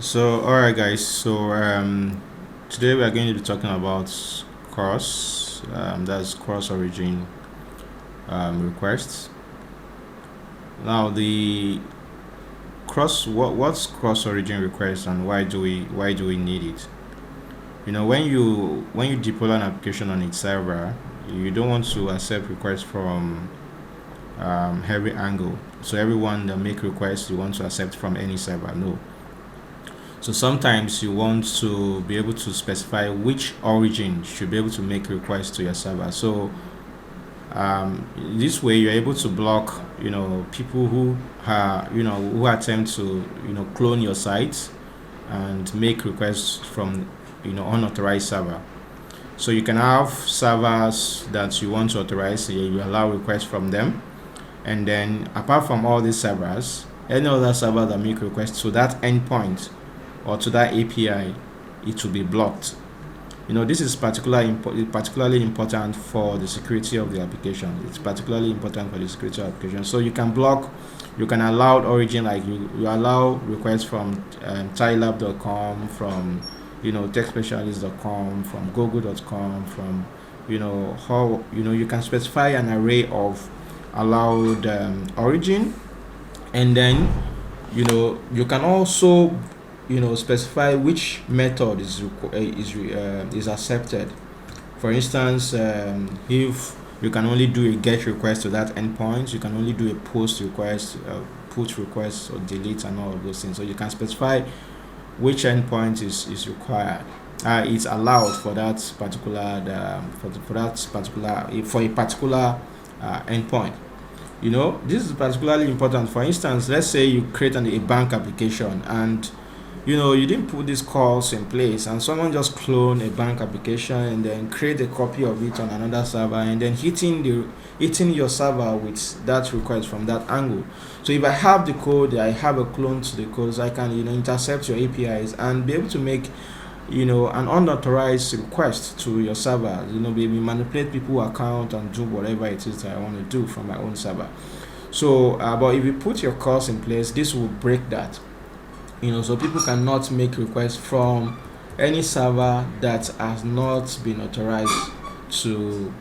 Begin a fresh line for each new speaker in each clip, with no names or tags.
So, all right, guys. So, today we are going to be talking about CORS. That's cross origin requests. Now, the what's cross origin request and why do we need it? When you deploy an application on its server, you don't want to accept requests from every angle. So everyone that make requests, you want to accept from any server. No. So sometimes you want to be able to specify which origin should be able to make requests to your server. So this way you're able to block, people who attempt to, clone your site and make requests from, unauthorized server. So you can have servers that you want to authorize, you allow requests from them, and then apart from all these servers, any other server that make requests to that endpoint or to that API, it will be blocked. This is particularly important for the security of the application. It's particularly important for the security of the application. So you can allow origin, like you allow requests from TileLab.com, from techspecialist.com, from google.com, from you can specify an array of allowed origin, and then you can also specify which method is accepted. For instance, if you can only do a get request to that endpoint, you can only do a post request, put request, or delete, and all of those things. So you can specify which endpoint is required. It's allowed for that particular for a particular endpoint. This is particularly important. For instance, let's say you create a bank application, and you didn't put these calls in place, and someone just clone a bank application and then create a copy of it on another server, and then hitting your server with that request from that angle. So if I have the code, I have a clone to the code, so I can intercept your APIs and be able to make an unauthorized request to your server, maybe manipulate people's account and do whatever it is that I want to do from my own server. So but if you put your calls in place, this will break that. So people cannot make requests from any server that has not been authorized to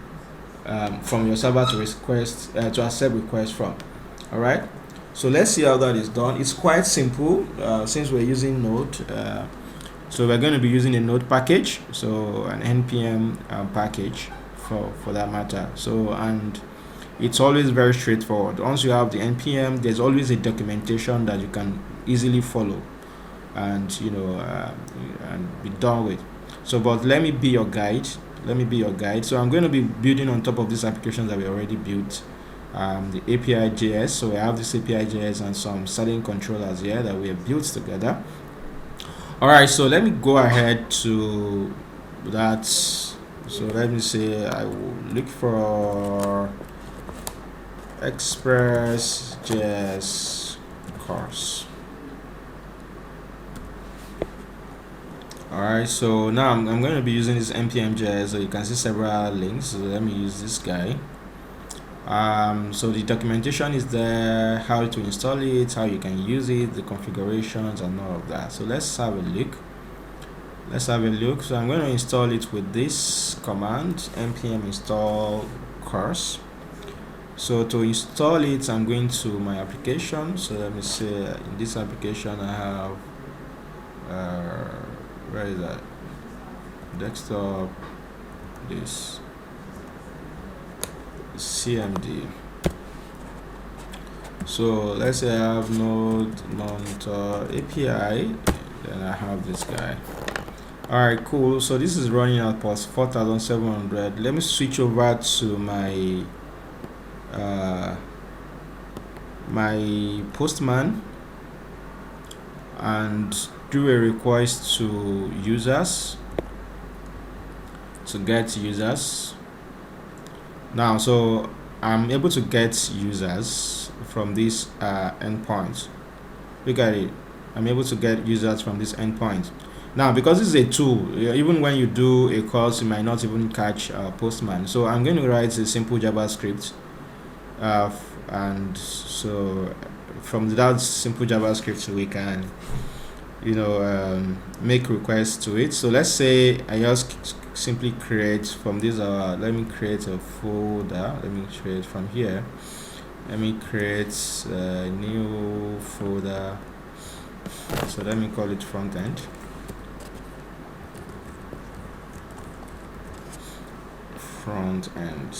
from your server to request to accept requests from. All right. So let's see how that is done. It's quite simple since we're using Node. So we're going to be using a Node package, so an npm package for that matter. So, and it's always very straightforward. Once you have the npm, there's always a documentation that you can easily follow and and be done with. So, but let me be your guide. So I'm going to be building on top of this application that we already built, the API.js. So we have this API.js and some certain controllers here that we have built together. All right, so let me go ahead to that. So let me say I will look for Express.js CORS. All right, so now I'm going to be using this npm.js. So you can see several links. So let me use this guy. So the documentation is there, how to install it, how you can use it, the configurations, and all of that. So let's have a look. So I'm going to install it with this command, npm install CORS. So to install it, I'm going to my application. So let me say in this application I have where is that? Desktop, this CMD. So let's say I have node monitor API, then I have this guy. All right, cool. So this is running at past 4700. Let me switch over to my my Postman and do a request to users to get users. Now, so I'm able to get users from this endpoint. Look at it. I'm able to get users from this endpoint. Now, because this is a tool, even when you do a course, you might not even catch Postman. So I'm going to write a simple JavaScript, and so from that simple JavaScript, we can make requests to it. So let's say I just simply create from this. Let me create a folder. Let me create from here. Let me create a new folder. So let me call it front end. Front end.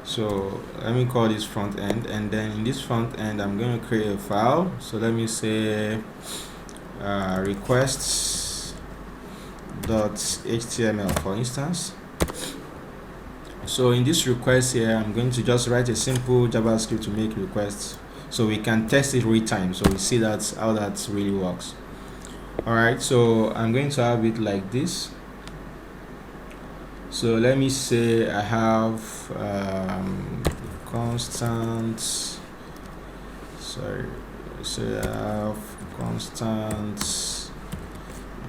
So let me call this front end, and then in this front end I'm going to create a file. So let me say requests.html, for instance. So in this request here, I'm going to just write a simple JavaScript to make requests so we can test it real time, so we see how that really works. Alright, so I'm going to have it like this. So let me say I have constant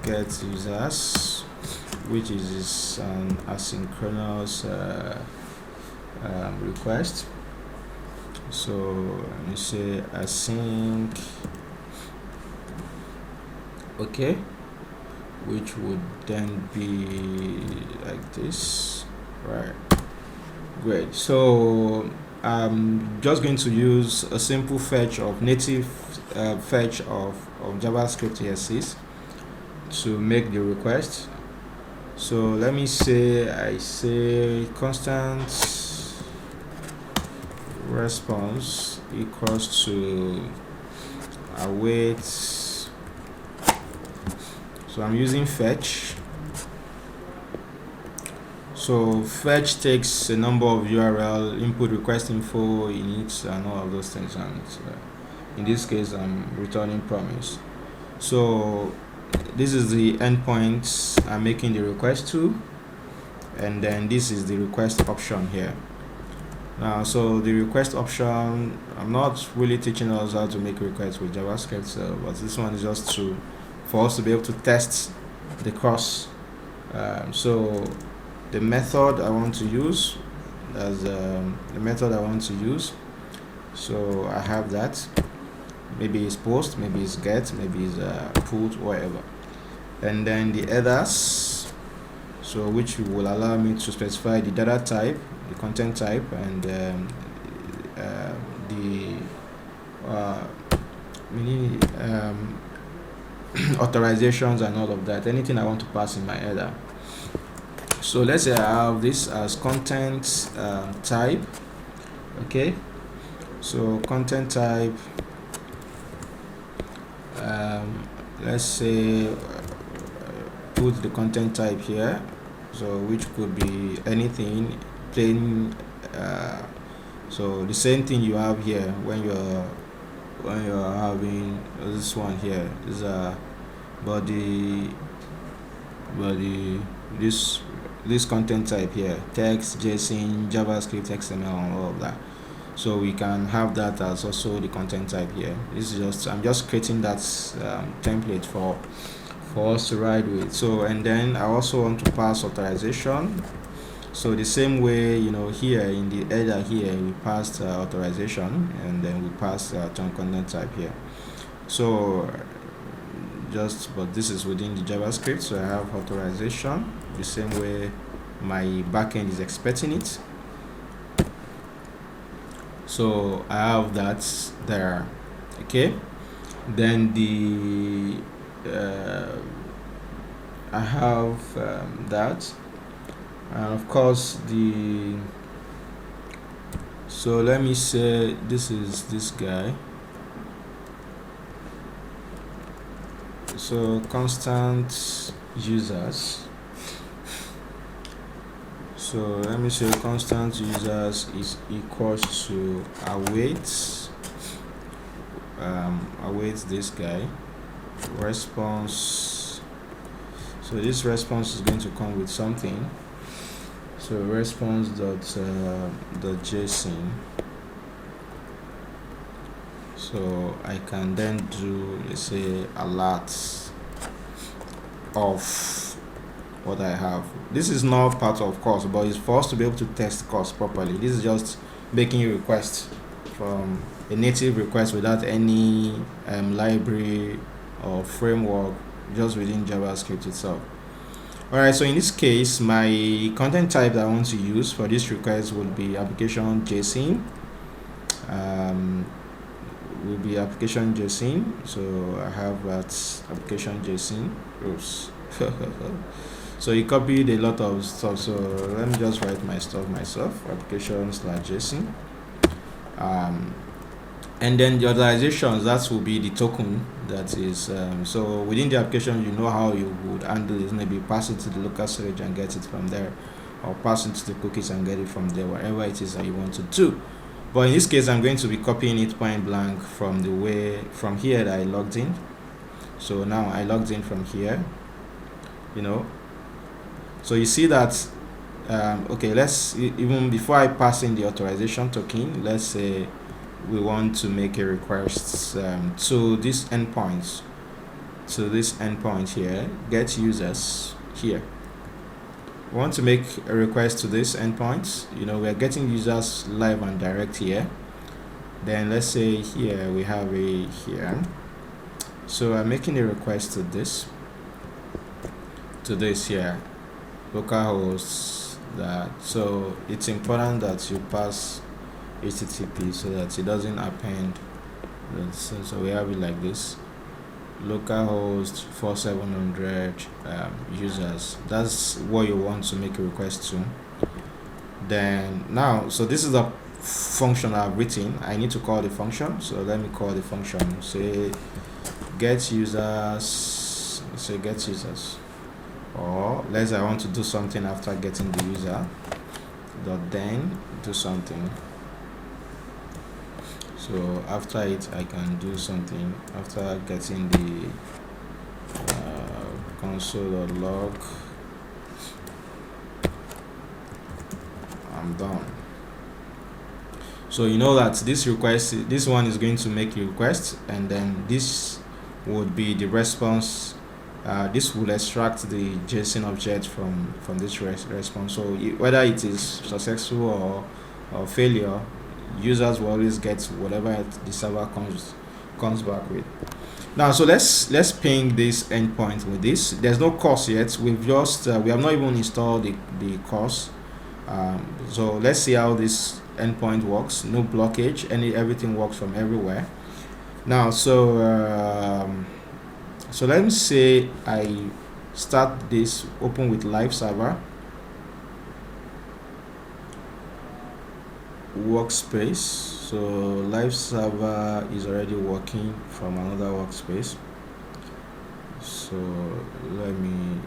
get users, which is an asynchronous request. So let me say async, okay, which would then be like this, right? Great. So I'm just going to use a simple fetch of native fetch of JavaScript CSS to make the request. So let me say I say constant response equals to await. So I'm using fetch. So fetch takes a number of URL, input, request info, init, and all of those things, and in this case I'm returning promise. So this is the endpoint I'm making the request to, and then this is the request option here. Now, so the request option, I'm not really teaching us how to make requests with JavaScript, but this one is just for us to be able to test the CORS. So the method I want to use, so I have that. Maybe it's post, maybe it's get, maybe it's put, whatever. And then the headers, so which will allow me to specify the data type, the content type, and the authorizations and all of that, anything I want to pass in my header. So let's say I have this as content type, okay. So content type, let's say put the content type here, so which could be anything, plain. So the same thing you have here when you're having this one here is a body, this content type here, text, JSON, JavaScript, XML, and all of that. So we can have that as also the content type here. This is just, I'm just creating that template for us to ride with. So, and then I also want to pass authorization. So the same way, here in the header here, we passed authorization, and then we passed term content type here. So but this is within the JavaScript, so I have authorization the same way my backend is expecting it. So I have that there, okay. Then I have that, and of course so let me say this is this guy. So constant users, so let me say constant users is equals to await this guy response. So this response is going to come with something. So response.json. So I can then do, let's say, alerts of what I have. This is not part of CORS, but it's for us to be able to test CORS properly. This is just making a request from a native request without any library or framework, just within JavaScript itself. Alright, so in this case, my content type that I want to use for this request will be application JSON. Will be application JSON. So I have that application JSON. Oops. So you copied a lot of stuff. So let me just write my stuff myself. Application/JSON. And then the authorizations, that will be the token that is so within the application, you know how you would handle it. Maybe pass it to the local storage and get it from there, or pass it to the cookies and get it from there, whatever it is that you want to do. But in this case, I'm going to be copying it point blank from here that I logged in. So now I logged in from here, so you see that okay, let's even before I pass in the authorization token, let's say we want to make a request to this endpoint here, get users here. We want to make a request to this endpoint. We are getting users live and direct here. Then let's say here we have a here, so I'm making a request to this here, localhost that. So it's important that you pass HTTP so that it doesn't append. So we have it like this: localhost 4700 users. That's what you want to make a request to. Then now, so this is a function I've written. I need to call the function. So let me call the function. Say get users. Say get users. Or let's say I want to do something after getting the user. Then do something. So after it, I can do something after getting the console.log. I'm done. So you know that this one is going to make a request, and then this would be the response. This will extract the JSON object from this response. So whether it is successful or failure, users will always get whatever the server comes back with. Now, so let's ping this endpoint with this. There's no CORS yet. We have not even installed the CORS. So let's see how this endpoint works. No blockage. Everything works from everywhere. Now, so let me say I start this, open with live server workspace. So live server is already working from another workspace. So let me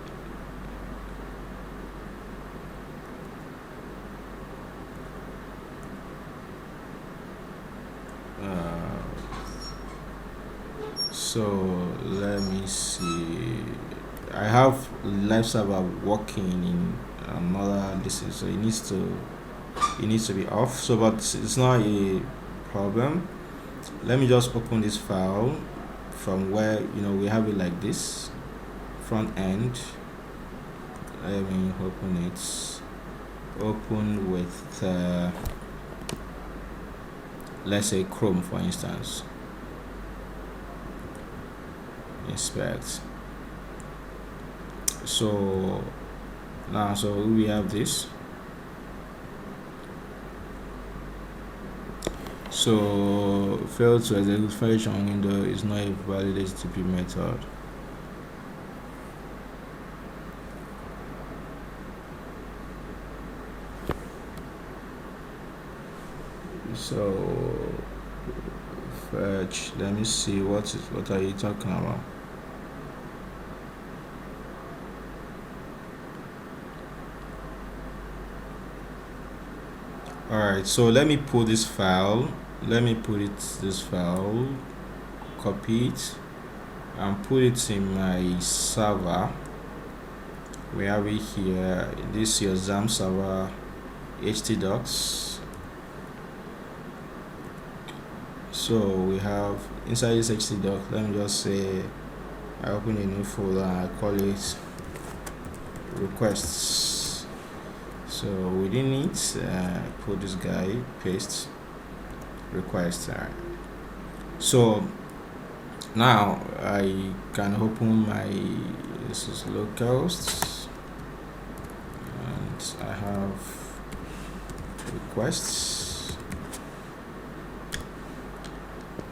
see. I have live server working in another distance, so it needs to be off. So but it's not a problem. Let me just open this file from where we have it like this, front end. Let me open it. Open with let's say Chrome, for instance. Inspect. So now, so we have this. So failed to execute function window is not a valid HTTP method. So fetch. Let me see what are you talking about? Alright, so let me pull this file. This file, copy it, and put it in my server. We have it here. This is your XAMPP server htdocs. So we have inside this htdoc. Let me just say I open a new folder and I call it requests. So within it, put this guy, paste. request. All right. So now I can open my, this is localhost, and I have requests.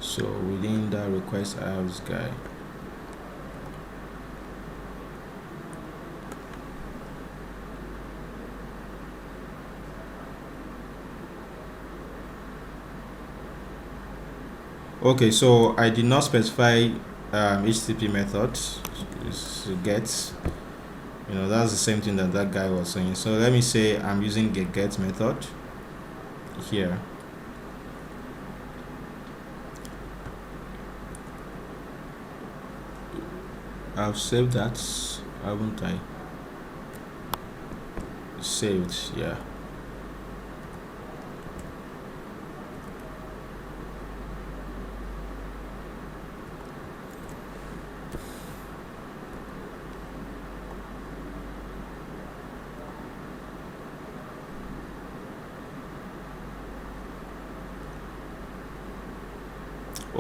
So within that request I have this guy. Okay, so I did not specify HTTP method. It's get, that's the same thing that guy was saying. So let me say I'm using a get method here. I've saved that, haven't I? Saved, yeah.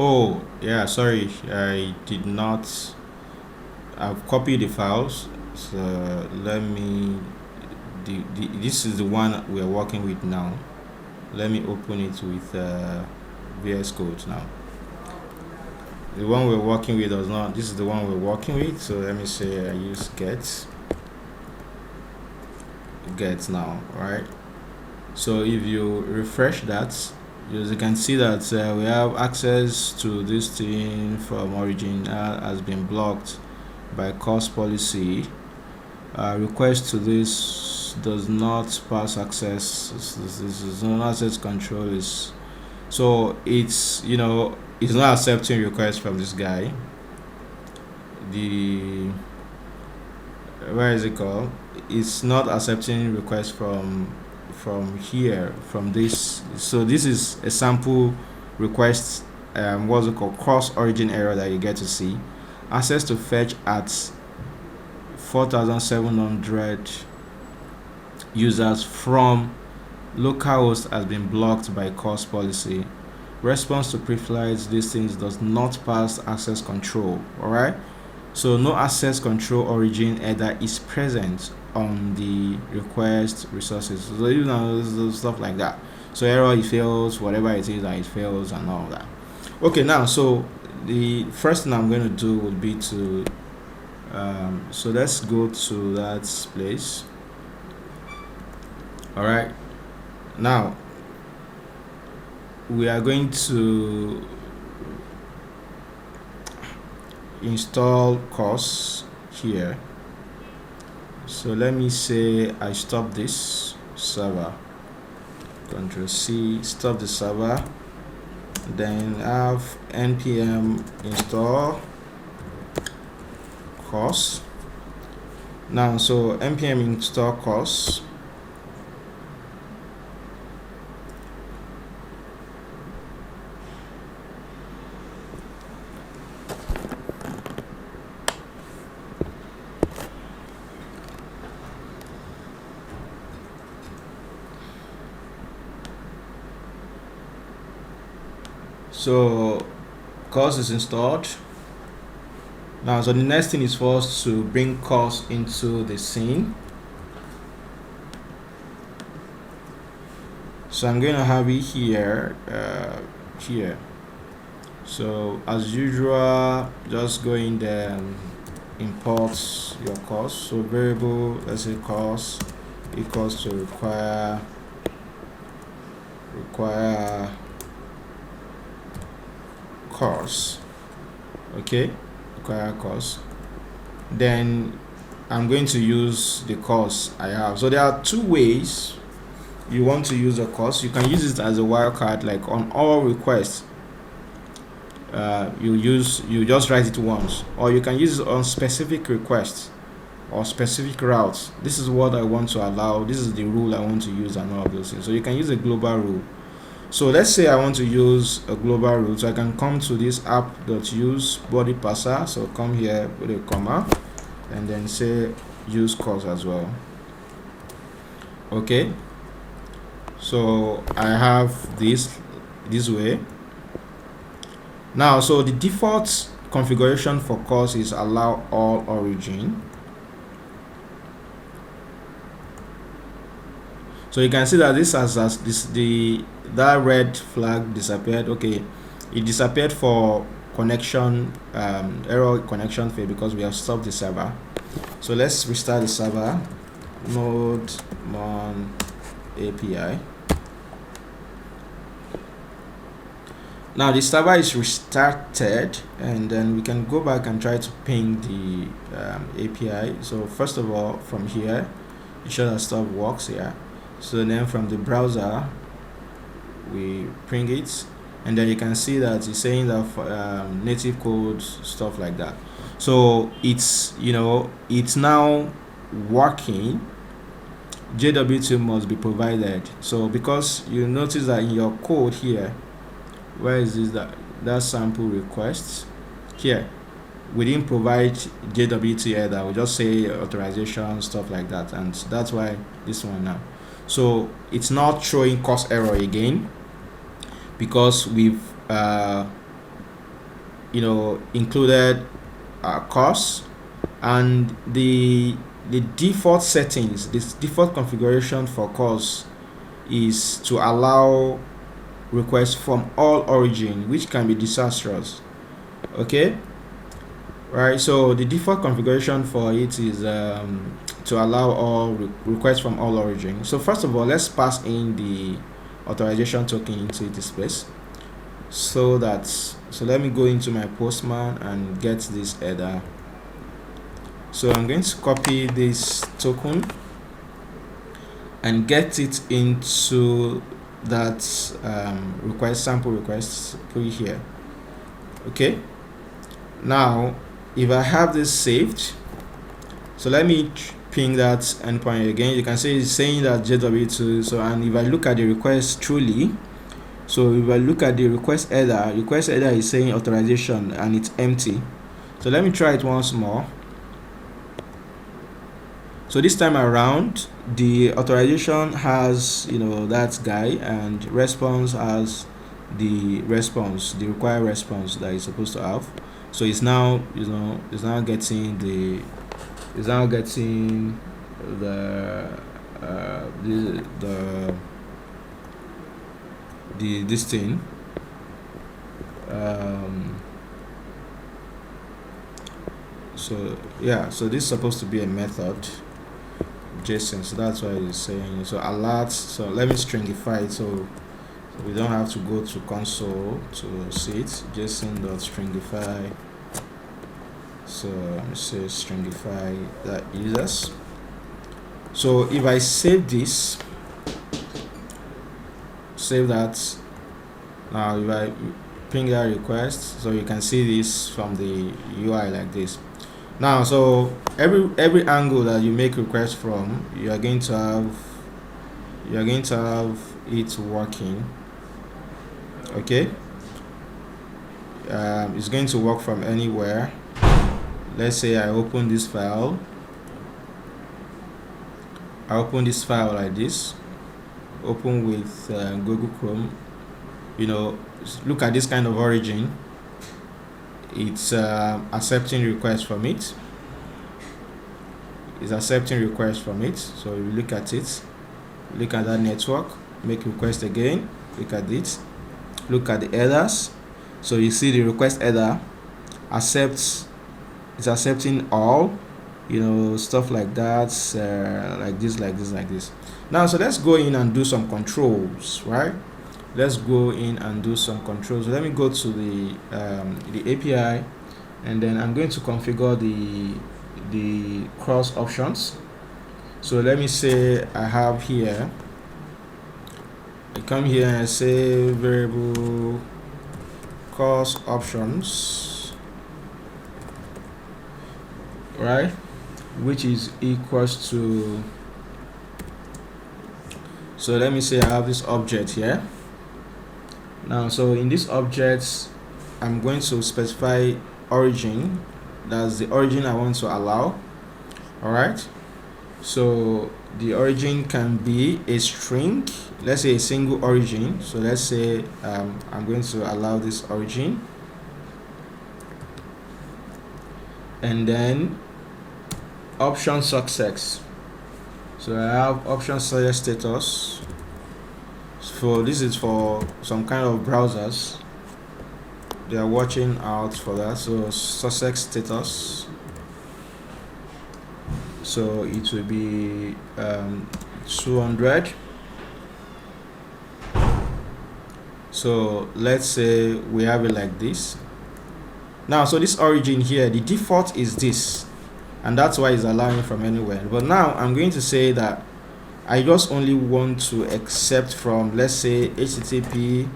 Oh, yeah, sorry, I did not. I've copied the files. So let me. This is the one we're working with now. Let me open it with VS Code now. The one we're working with does not. This is the one we're working with. So let me say I use get now, right? So if you refresh that, as you can see that we have access to this thing from origin has been blocked by CORS policy. Request to this does not pass access. This is no access control. Is so it's it's not accepting requests from this guy. The where is it called? It's not accepting requests from here, from this. So this is a sample request. What's it called? Cross origin error that you get to see. Access to fetch at 4,700 users from localhost has been blocked by CORS policy. Response to pre-flight listings does not pass access control. All right. So no access control origin header is present on the request resources. So stuff like that. So error, it fails, whatever it is that it fails and all that. Okay, now so the first thing I'm going to do would be to so let's go to that place. All right, now we are going to install CORS here. So let me say I stop this server, Control C, stop the server, then have npm install CORS. Now so npm install CORS. So CORS is installed. Now so the next thing is for us to bring CORS into the scene. So I'm going to have it here, here. So as usual, just go in there and import your CORS. So variable, let's say CORS equals to require CORS. Okay, require CORS. Then I'm going to use the CORS I have. So there are two ways you want to use a CORS. You can use it as a wildcard, like on all requests. You just write it once, or you can use it on specific requests or specific routes. This is what I want to allow. This is the rule I want to use, and all of those things. So you can use a global rule. So let's say I want to use a global rule. So I can come to this app.use body parser. So come here, put a comma, and then say use CORS as well. Okay. So I have this. this way. Now, so the default configuration for CORS is allow all origin. So you can see that this has that red flag disappeared. Okay, it disappeared for connection error connection fail because we have stopped the server. So let's restart the server. Node mon API. Now the server is restarted, and then we can go back and try to ping the API. So first of all, from here, ensure that stuff works here. So then from the browser, we ping it, and then you can see that it's saying that native code, stuff like that. So it's, you know, it's now working. JW2 must be provided. So because you notice that in your code here, where is this, that sample request here, we didn't provide JW2 header, we just say authorization, stuff like that, and that's why this one now. So it's not showing CORS error again because we've you know, included CORS, and the default settings, this default configuration for CORS is to allow requests from all origin, which can be disastrous. Okay, right? So the default configuration for it is to allow all requests from all origin. So first of all, let's pass in the authorization token into this space. So let me go into my Postman and get this header. So I'm going to copy this token and get it into that request, sample requests, put it here. Okay, now if I have this saved, so let me ping that endpoint again. You can see it's saying that JW2. So, and if I look at the request truly, so if I look at the request header is saying authorization and it's empty. So let me try it once more. So this time around, the authorization has, you know, that guy, and response has the response, the required response that it's supposed to have. So it's now, you know, it's now getting the this thing. So yeah, so this is supposed to be a method JSON, so that's why it's saying so alert. So let me stringify it so we don't have to go to console to see it. JSON.stringify. So let me say stringify that users. So if I save this, save that. Now if I ping that request, so you can see this from the UI like this. Now, so every angle that you make request from, you are going to have it working. Okay, it's going to work from anywhere. Let's say I open this file. I open this file like this. Open with Google Chrome. You know, look at this kind of origin. It's accepting requests from it. It's accepting requests from it. So you look at it, look at that network, make request again, look at it, look at the headers. So you see the request header accepts, it's accepting all, you know, stuff like that, like this. Now, so let's go in and do some controls, right? Let's go in and do some controls. Let me go to the API, and then I'm going to configure the CORS options. So let me say I have here, I come here and I say variable CORS options, right, which is equals to, so let me say I have this object here. Now, so in this object, I'm going to specify origin. That's the origin I want to allow. All right. So the origin can be a string, let's say a single origin. So let's say I'm going to allow this origin, and then option success. So I have option success status. So this is for some kind of browsers, they are watching out for that. So success status, so it will be 200. So let's say we have it like this. Now, so this origin here, the default is this, and that's why it's allowing from anywhere. But now I'm going to say that I just only want to accept from, let's say, http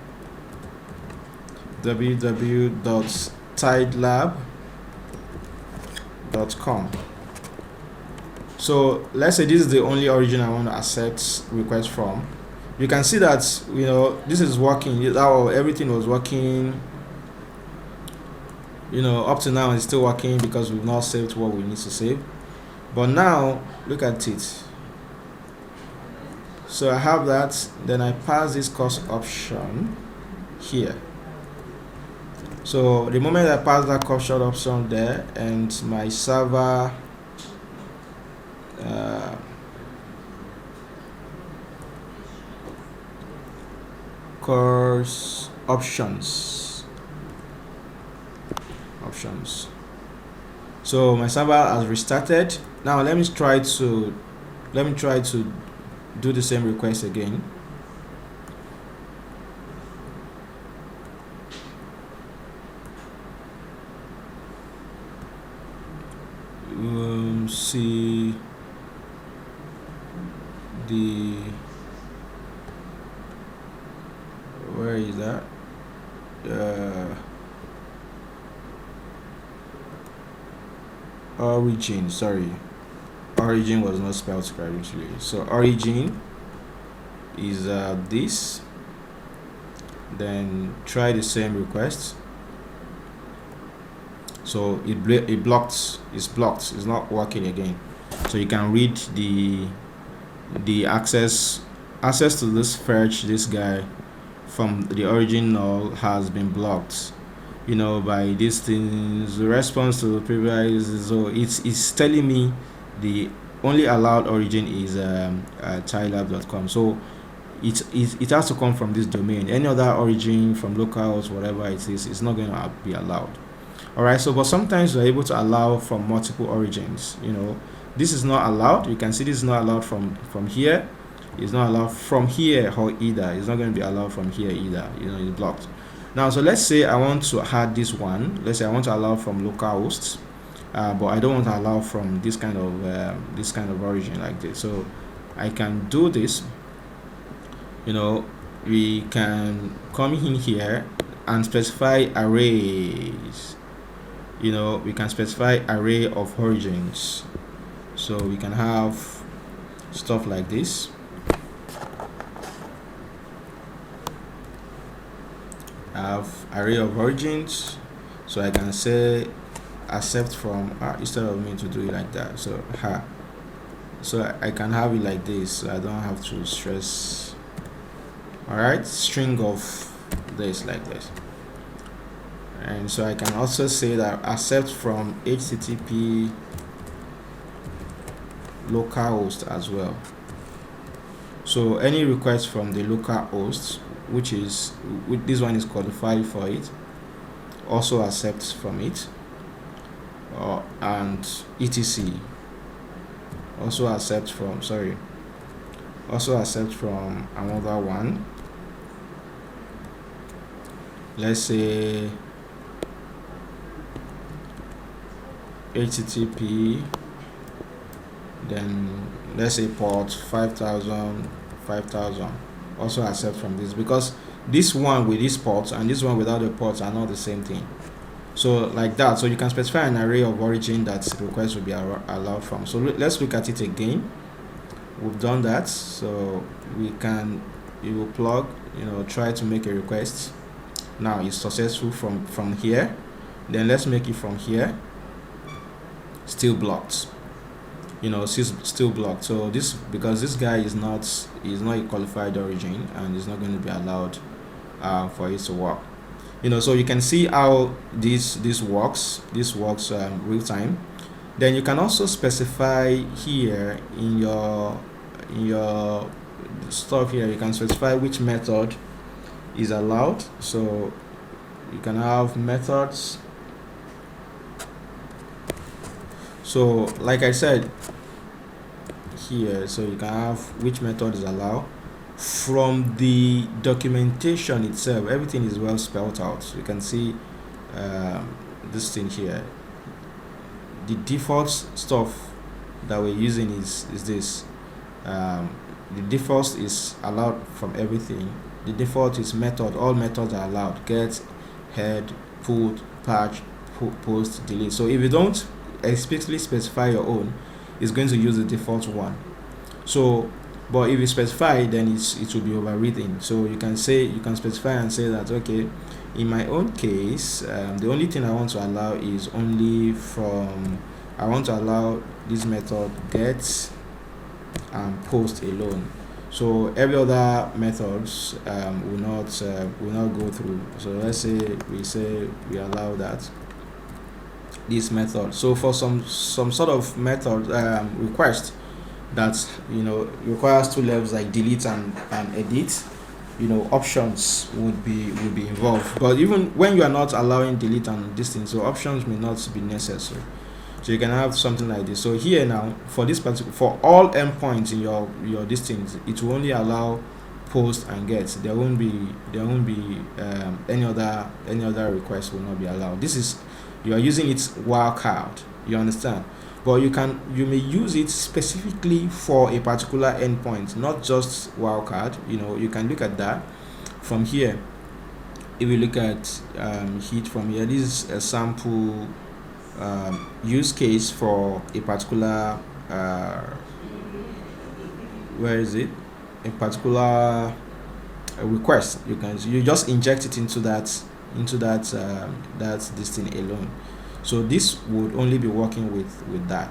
www.tidelab.com. So let's say this is the only origin I want to accept request from. You can see that, you know, this is working. Everything was working, you know, up to now it's still working because we've not saved what we need to save. But now look at it. So I have that, then I pass this CORS option here. So the moment I pass that CORS option there, and my server CORS options. So my server has restarted. Now let me try to do the same request again. See the, where is that? Origin, sorry, origin was not spelled correctly. So origin is this. Then try the same request. So it blocked. It's blocked. It's not working again. So you can read the access to this fetch, this guy from the original has been blocked, you know, by these things. The response to the previous, so it's telling me the only allowed origin is tidelab.com. So it has to come from this domain. Any other origin from localhost, whatever it is, it's not going to be allowed. All right. So but sometimes we're able to allow from multiple origins. You know, this is not allowed. You can see this is not allowed from here. It's not allowed from here or either. It's not going to be allowed from here either. You know, it's blocked. Now, so let's say I want to add this one. Let's say I want to allow from localhost, but I don't want to allow from this kind of origin like this. So I can do this. You know, we can come in here and specify arrays. You know, we can specify array of origins. So we can have stuff like this. I have array of origins, so I can say accept from instead of me to do it like that. So so I can have it like this, so I don't have to stress. All right, string of this like this. And so I can also say that accept from http localhost as well. So any request from the localhost, which is this one is qualified for it, also accepts from it, and etc also accepts from another one. Let's say http, then let's say port 5000 also accept from this, because this one with this port and this one without the ports are not the same thing. So like that. So you can specify an array of origin that requests will be allowed from. So let's look at it again. We've done that. So you will plug, you know, try to make a request. Now it's successful from here. Then let's make it from here. Still blocked. still blocked. So this, because this guy is not a qualified origin, and is not going to be allowed for it to work. So you can see how this works. This works real time. Then you can also specify here in your stuff here. You can specify which method is allowed. So you can have methods. So like I said here, so you can have which method is allowed. From the documentation itself, everything is well spelled out. So you can see this thing here. The default stuff that we're using is this. The default is allowed from everything. The default is method. All methods are allowed: get, head, put, patch, post, delete. So if you don't explicitly specify your own, it's going to use the default one. So but if you specify, then it will be overridden. So you can specify and say that, okay, in my own case, the only thing I want to allow is only I want to allow this method get and post alone. So every other methods will not go through. So let's say we allow that this method. So for some sort of method request that requires two levels, like delete and edit, options would be involved. But even when you are not allowing delete and this thing, so options may not be necessary. So you can have something like this. So here now, for this particular, for all endpoints in your things, it will only allow post and get. There won't be any other request will not be allowed. This is, you are using it wildcard. You understand? But you may use it specifically for a particular endpoint, not just wildcard. You can look at that from here. If you look at heat from here, this is a sample use case for a particular where is it? A particular request. You just inject it into that this thing alone. So this would only be working with that.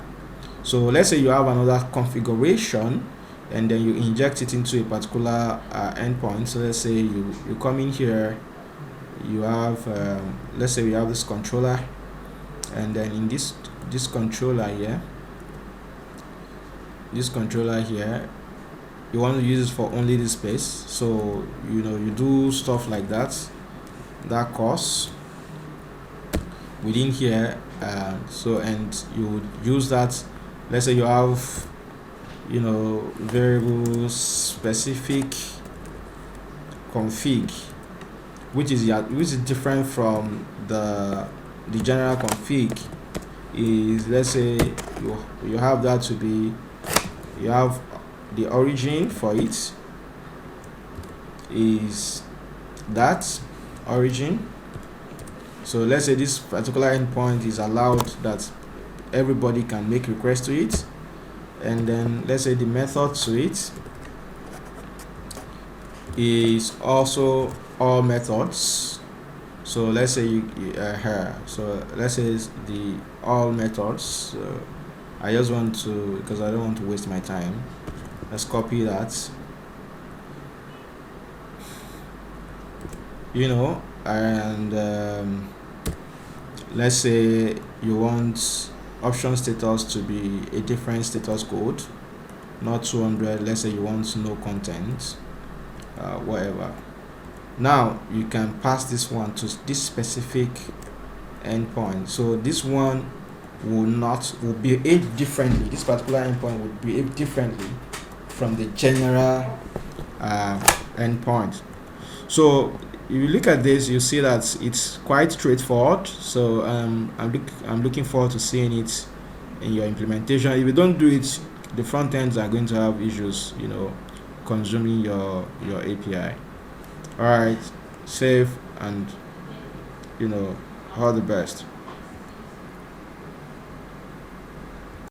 So let's say you have another configuration, and then you inject it into a particular endpoint. So let's say you come in here, you have let's say we have this controller, and then in this controller here, you want to use it for only this space. So you do stuff like that CORS within here. So, and you would use that. Let's say you have variable specific config, which is different from the general config. Is, let's say you have that to be, you have the origin for it is that origin. So let's say this particular endpoint is allowed that everybody can make requests to it, and then let's say the method to it is also all methods. So let's say here, so let's say it's the all methods. So I just want to, because I don't want to waste my time, let's copy that, and let's say you want option status to be a different status code, not 200. Let's say you want no content, whatever. Now you can pass this one to this specific endpoint. So this one will behave differently. This particular endpoint would behave differently from the general endpoint. So if you look at this, you see that it's quite straightforward. So I'm looking forward to seeing it in your implementation. If you don't do it, the front ends are going to have issues, consuming your API. All right, save, and all the best.